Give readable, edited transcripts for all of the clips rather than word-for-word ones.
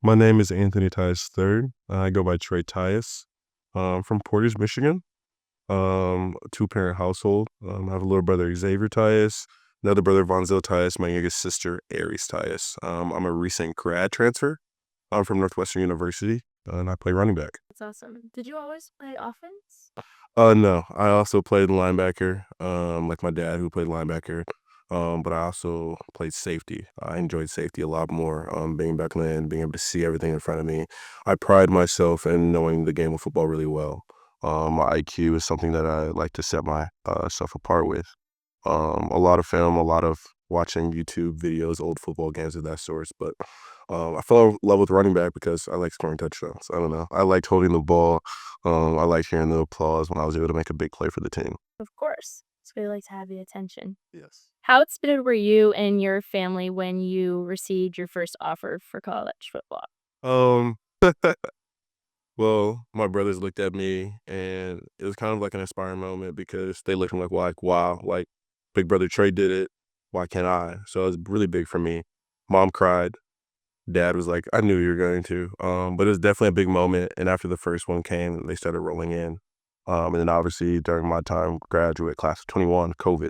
My name is Anthony Tyus III. I go by Tre Tyus. From Portage, Michigan. Two-parent household. I have a little brother, Xavier Tyus, another brother, Vonzel Tyus, my youngest sister, Aries Tyus. I'm a recent grad transfer. I'm from Northwestern University, and I play running back. That's awesome. Did you always play offense? No, I also played linebacker, like my dad who played linebacker. But I also played safety. I enjoyed safety a lot more. Being back then, being able to see everything in front of me. I pride myself in knowing the game of football really well. My IQ is something that I like to set my self apart with. A lot of film, a lot of watching YouTube videos, old football games of that sort. But I fell in love with running back because I like scoring touchdowns. I don't know. I liked holding the ball. I liked hearing the applause when I was able to make a big play for the team. Of course. So we like to have the attention. Yes. How excited were you and your family when you received your first offer for college football? Um, well, my brothers looked at me and it was kind of like an inspiring moment because they looked at me like, wow, like big brother Trey did it. Why can't I? So it was really big for me. Mom cried. Dad was like, I knew you were going to. But it was definitely a big moment. And after the first one came, they started rolling in. And then obviously during my time, graduate class of 21, COVID.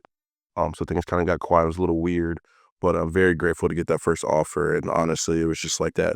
So things kind of got quiet. It was a little weird, but I'm very grateful to get that first offer. And honestly, it was just like that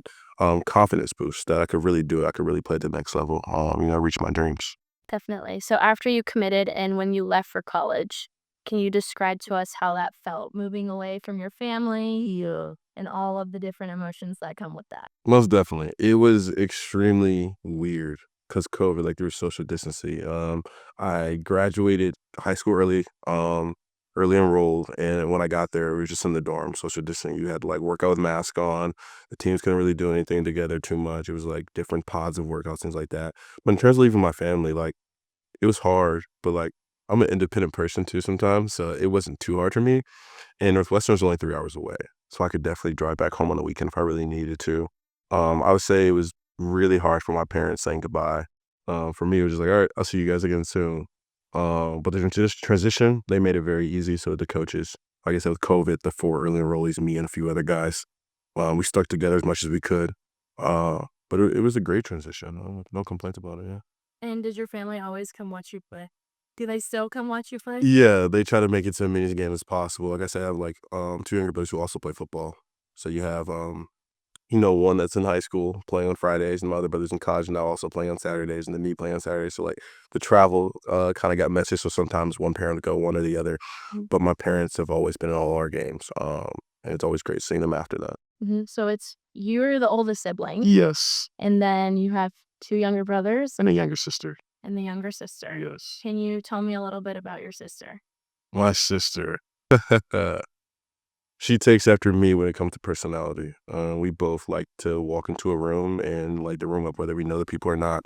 confidence boost that I could really do it. I could really play at the next level, reach my dreams. Definitely. So after you committed and when you left for college, can you describe to us how that felt moving away from your family? Yeah. And all of the different emotions that come with that? Most definitely. It was extremely weird because COVID, like there was social distancing. I graduated high school early enrolled, and when I got there, we were just in the dorm, social distancing. You had to like work out with mask on. The teams couldn't really do anything together too much. It was like different pods of workouts, things like that. But in terms of leaving my family, like it was hard, but like I'm an independent person too sometimes, so it wasn't too hard for me. And Northwestern was only 3 hours away, so I could definitely drive back home on the weekend if I really needed to. I would say it was really hard for my parents saying goodbye. For me, it was just like, "All right, I'll see you guys again soon." But the transition, they made it very easy, so the coaches, like I said, with COVID, the 4 early enrollees, me and a few other guys, we stuck together as much as we could. But it was a great transition. No complaints about it, yeah. And did your family always come watch you play? Do they still come watch you play? Yeah, they try to make it to as many games as possible. Like I said, I have like 2 younger brothers who also play football. So you have one that's in high school playing on Fridays, and my other brother's in college now also playing on Saturdays, and then me playing on Saturdays. So like the travel kind of got messy. So sometimes one parent would go, one or the other. But my parents have always been in all our games. And it's always great seeing them after that. So it's you're the oldest sibling, Yes. and then you have two younger brothers And a younger sister. and the younger sister. Yes. Can you tell me a little bit about your sister? My sister. She takes after me when it comes to personality. We both like to walk into a room and light the room up, whether we know the people or not.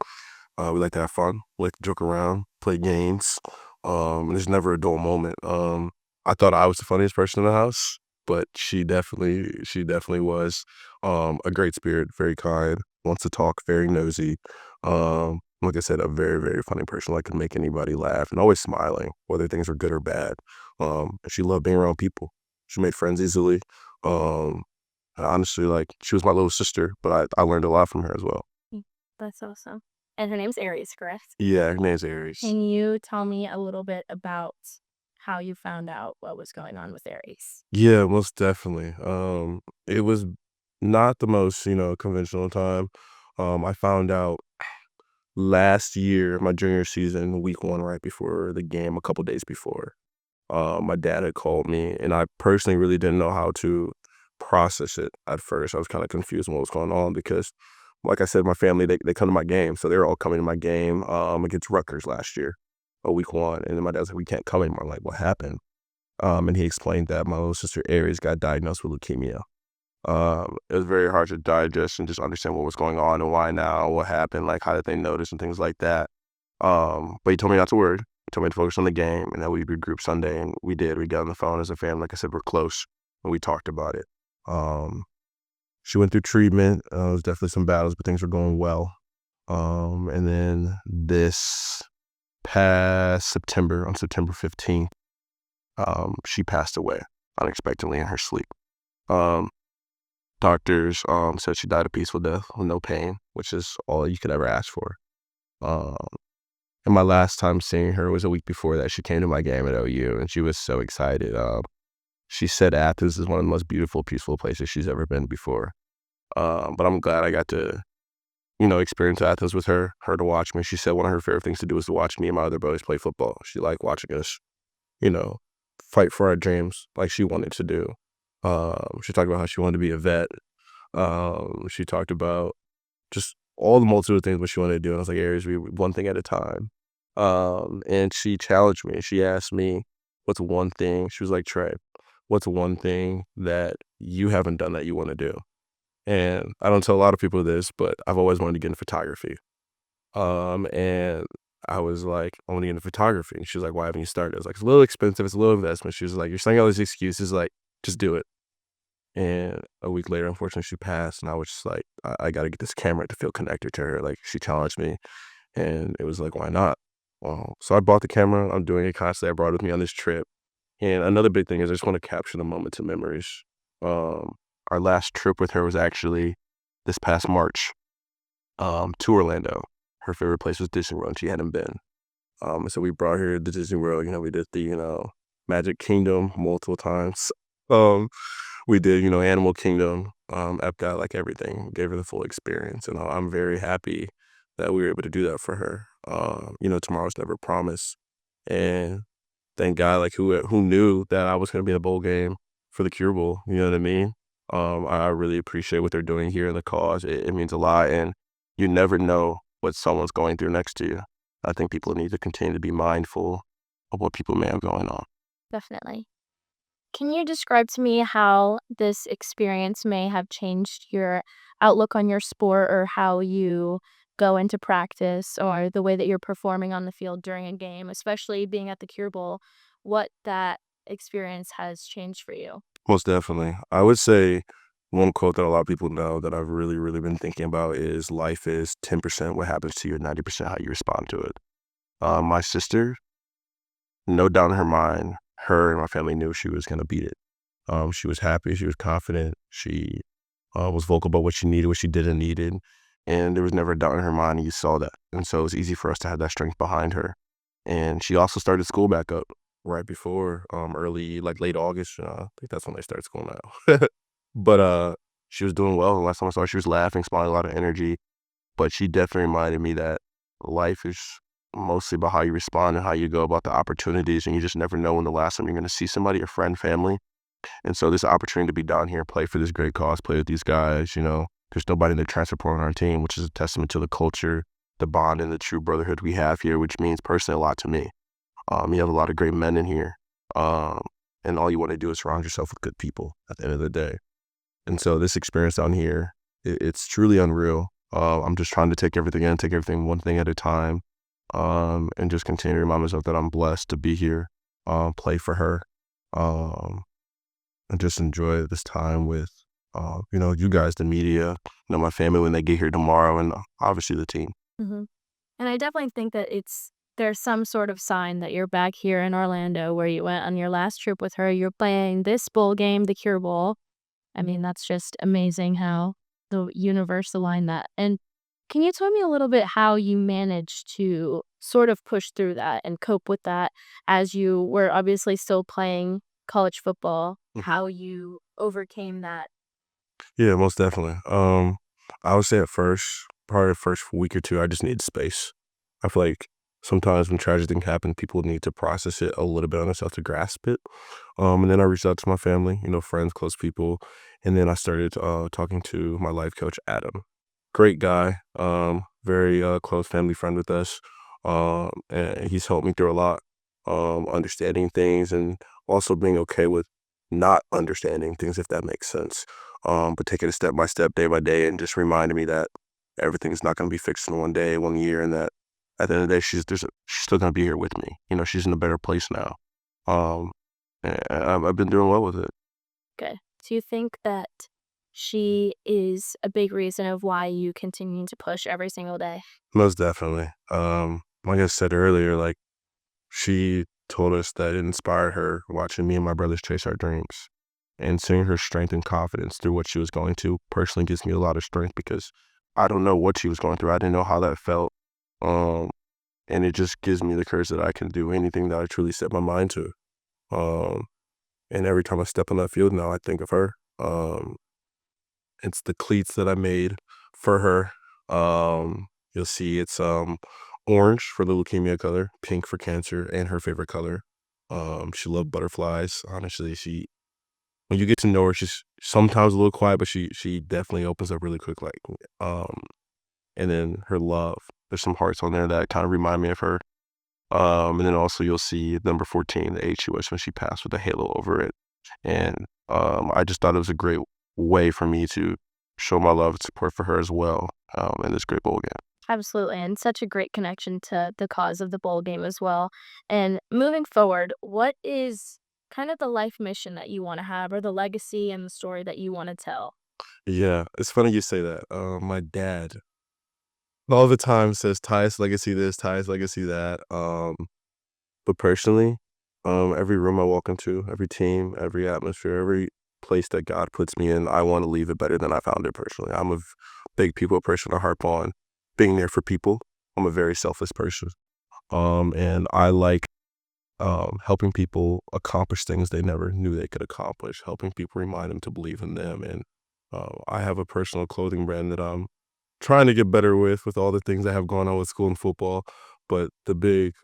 We like to have fun, we like to joke around, play games. There's never a dull moment. I thought I was the funniest person in the house, but she definitely was. A great spirit, very kind, wants to talk, very nosy. Like I said, a very, very funny person. Like could make anybody laugh and always smiling, whether things are good or bad. And she loved being around people. She made friends easily. Um, Honestly, like she was my little sister, but I learned a lot from her as well. That's awesome. And her name's Aries, correct? Yeah, her name's Aries. Can you tell me a little bit about how you found out what was going on with Aries? Yeah, most definitely. It was not the most, conventional time. I found out last year, my junior season, week 1, right before the game, a couple days before. My dad had called me, and I personally really didn't know how to process it at first. I was kind of confused on what was going on because, like I said, my family they come to my game, so they were all coming to my game against Rutgers last year, week 1, and then my dad's like, "We can't come anymore." I'm like, "What happened?" And he explained that my little sister Aries got diagnosed with leukemia. It was very hard to digest and just understand what was going on and why now, what happened, like how did they notice and things like that. But he told me not to worry. He told me to focus on the game and that we'd regroup Sunday, and we did. We got on the phone as a family. Like I said, we're close, and we talked about it. Um, she went through treatment. It was definitely some battles, but things were going well. And then this past September, on September 15th, she passed away unexpectedly in her sleep. Um, Doctors said she died a peaceful death with no pain, which is all you could ever ask for. Um, and my last time seeing her was a week before that. She came to my game at OU, and she was so excited. She said Athens is one of the most beautiful, peaceful places she's ever been before. But I'm glad I got to, experience Athens with her to watch me. She said one of her favorite things to do was to watch me and my other brothers play football. She liked watching us, you know, fight for our dreams like she wanted to do. She talked about how she wanted to be a vet. She talked about just all the multitude of things what she wanted to do. And I was like, Aries, we one thing at a time. And she challenged me. She asked me, what's one thing? She was like, Trey, what's one thing that you haven't done that you want to do? And I don't tell a lot of people this, but I've always wanted to get into photography. And I was like, I want to get into photography. And she was like, why haven't you started? I was like, it's a little expensive. It's a little investment. She was like, you're saying all these excuses. Like, just do it. And a week later, unfortunately, she passed. And I was just like, I got to get this camera to feel connected to her. Like, she challenged me. And it was like, why not? Well, so I bought the camera. I'm doing it constantly. I brought it with me on this trip. And another big thing is I just want to capture the moments and memories. Um, our last trip with her was actually this past March to Orlando. Her favorite place was Disney World. She hadn't been. So we brought her to Disney World. We did the, Magic Kingdom multiple times. Um, we did, Animal Kingdom, Epcot, like everything. Gave her the full experience. And I'm very happy that we were able to do that for her. Tomorrow's never promised. And thank God, like who knew that I was going to be in a bowl game for the Cure Bowl? You know what I mean? I really appreciate what they're doing here in the cause. It means a lot, and you never know what someone's going through next to you. I think people need to continue to be mindful of what people may have going on. Definitely. Can you describe to me how this experience may have changed your outlook on your sport or how you go into practice or the way that you're performing on the field during a game, especially being at the Cure Bowl, what that experience has changed for you? Most definitely, I would say one quote that a lot of people know that I've really, really been thinking about is life is 10% what happens to you, 90% how you respond to it. My sister, no doubt in her mind, her and my family knew she was gonna beat it. She was happy, she was confident, she was vocal about what she needed, what she didn't need it, and there was never a doubt in her mind, and you saw that. And so it's easy for us to have that strength behind her. And she also started school back up right before early, like late August. I think that's when they start school now. But she was doing well. And last time I saw her, she was laughing, smiling, a lot of energy. But she definitely reminded me that life is mostly about how you respond and how you go about the opportunities, and you just never know when the last time you're going to see somebody, a friend, family. And so this opportunity to be down here, play for this great cause, play with these guys, there's nobody in the transfer portal on our team, which is a testament to the culture, the bond, and the true brotherhood we have here, which means personally a lot to me. You have a lot of great men in here, and all you want to do is surround yourself with good people at the end of the day. And so this experience down here, it's truly unreal. I'm just trying to take everything in, take everything one thing at a time, and just continue to remind myself that I'm blessed to be here, play for her, and just enjoy this time with, you guys, the media, my family when they get here tomorrow, and obviously the team. Mhm. And I definitely think that there's some sort of sign that you're back here in Orlando where you went on your last trip with her. You're playing this bowl game, the Cure Bowl. I mean, that's just amazing how the universe aligned that. And can you tell me a little bit how you managed to sort of push through that and cope with that as you were obviously still playing college football, how you overcame that? Yeah, most definitely. I would say at first, probably the first week or two, I just needed space. I feel like sometimes when tragic things happen, people need to process it a little bit on themselves to grasp it. And then I reached out to my family, friends, close people, and then I started talking to my life coach, Adam. Great guy, very close family friend with us, and he's helped me through a lot, understanding things and also being okay with not understanding things, if that makes sense. But taking it step by step, day by day, and just reminding me that everything's not going to be fixed in one day, one year, and that at the end of the day, she's still going to be here with me. She's in a better place now. Um, and I've been doing well with it. Good. Do you think that she is a big reason of why you continue to push every single day? Most definitely. Like I said earlier, like she told us that it inspired her watching me and my brothers chase our dreams. and seeing her strength and confidence through what she was going to personally gives me a lot of strength because I don't know what she was going through. I didn't know how that felt. Um, and it just gives me the courage that I can do anything that I truly set my mind to. Um, and every time I step on that field now, I think of her. It's the cleats that I made for her. You'll see it's orange for the leukemia color, pink for cancer, and her favorite color. She loved butterflies. Honestly, she when you get to know her, she's sometimes a little quiet, but she definitely opens up really quick. Um, and then her love. There's some hearts on there that kind of remind me of her. And then also you'll see number 14, the HUS when she passed with a halo over it. And I just thought it was a great way for me to show my love and support for her as well in this great bowl game. Absolutely, and such a great connection to the cause of the bowl game as well. And moving forward, what is kind of the life mission that you wanna have or the legacy and the story that you wanna tell? Yeah, it's funny you say that. My dad all the time says Tyus legacy this, Tyus legacy that. But personally, every room I walk into, every team, every atmosphere, every place that God puts me in, I want to leave it better than I found it personally. I'm a big people person. I harp on being there for people. I'm a very selfless person. And I like helping people accomplish things they never knew they could accomplish, helping people remind them to believe in them. And I have a personal clothing brand that I'm trying to get better with all the things I have going on with school and football. But the big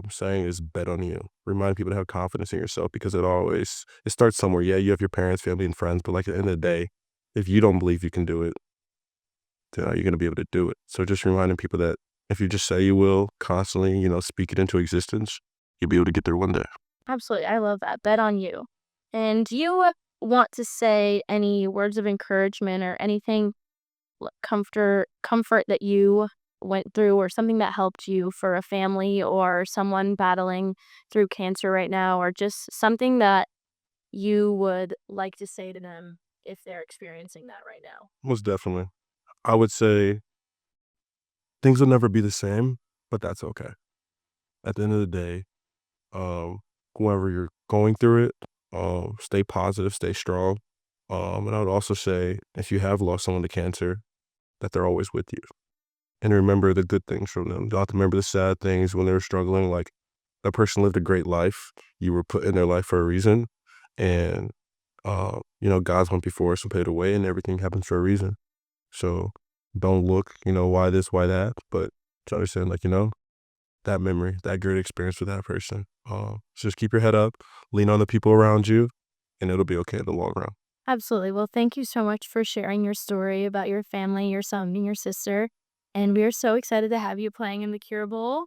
saying is bet on you. Remind people to have confidence in yourself because it starts somewhere. Yeah, you have your parents, family, and friends, but like at the end of the day, if you don't believe you can do it, then how are you going to be able to do it? So just reminding people that if you just say you will constantly, speak it into existence, you'll be able to get there one day. Absolutely, I love that, bet on you. And do you want to say any words of encouragement or anything comfort that you went through or something that helped you for a family or someone battling through cancer right now or just something that you would like to say to them if they're experiencing that right now? Most definitely. I would say things will never be the same, but that's okay. At the end of the day, um, whoever you're going through it, stay positive, stay strong. And I would also say if you have lost someone to cancer, that they're always with you. And remember the good things from them. Don't have to remember the sad things when they were struggling. Like that person lived a great life. You were put in their life for a reason. And God's went before us and paid away and everything happens for a reason. So don't look, why this, why that, but to understand, that memory, that great experience with that person. So just keep your head up, lean on the people around you, and it'll be okay in the long run. Absolutely. Well, thank you so much for sharing your story about your family, your son, and your sister. And we are so excited to have you playing in the Cure Bowl.